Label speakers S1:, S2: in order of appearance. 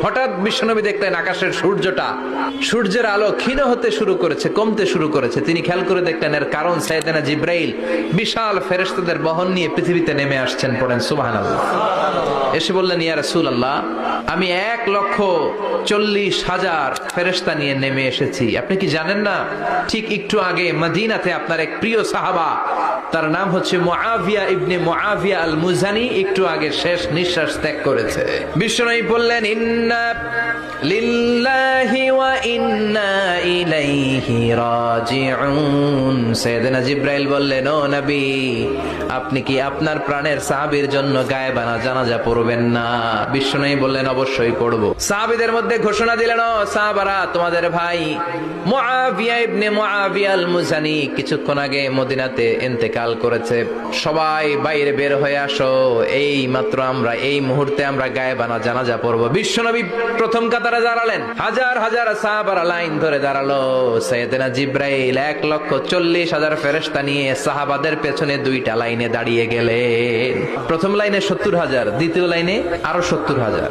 S1: হঠাৎ বিশ্বনবী দেখলেন আকাশের সূর্যের আলো ক্ষীণ হতে শুরু করেছে, কমতে শুরু করেছে। তিনি খেয়াল করে দেখলেন এর কারণ সাইয়েদনা জিব্রাইল বিশাল ফেরেশতাদের বহন নিয়ে পৃথিবীতে নেমে আসছেন। পড়েন সুবহানাল্লাহ। এসে বললেন, ইয়া রাসূলুল্লাহ, আমি 1,40,000 ফেরেশতা নিয়ে নেমে এসেছি। আপনি কি জানেন না, ঠিক একটু আগে মদিনাতে আপনার এক প্রিয় সাহাবা, তার নাম হচ্ছে মুআবিয়া ইবনে মুআবিয়া আল মুজানি, একটু আগে শেষ নিঃশ্বাস ত্যাগ করেছে। বিশ্বনবী বললেন, ইন্না লিল্লাহি ওয়া ইন্না ইলাইহি রাজিউন। সাইয়েদনা জিব্রাইল বললেন, ও নবী, আপনি কি আপনার প্রাণের সাহাবীর জন্য গায়েবানা জানাজা পড়বেন না? বিশ্বনবী বললেন, অবশ্যই পড়ব। সাহাবীদের মধ্যে ঘোষণা দিলেন, ও সাহাবারা, তোমাদের ভাই মুআবিয়া ইবনে মুআবিয়া আল মুজানি কিছুক্ষণ আগে মদিনাতে ইন্তেকাল করেছে। সবাই বাইরে বের হয়ে আসো, এই মাত্র আমরা এই মুহূর্তে আমরা গায়েবানা জানাজা পড়ব। বিশ্বনবী প্রথম কাতারে দাঁড়ালেন, হাজার হাজার সাহাবারা লাইন ধরে দাঁড়ালো। সাইয়েদনা জিব্রাইল 1,40,000 ফেরেশতা নিয়ে সাহাবাদের পেছনে দুইটা লাইনে দাঁড়িয়ে গেলেন। প্রথম লাইনে 70,000, দ্বিতীয় লাইনে আরো 70,000।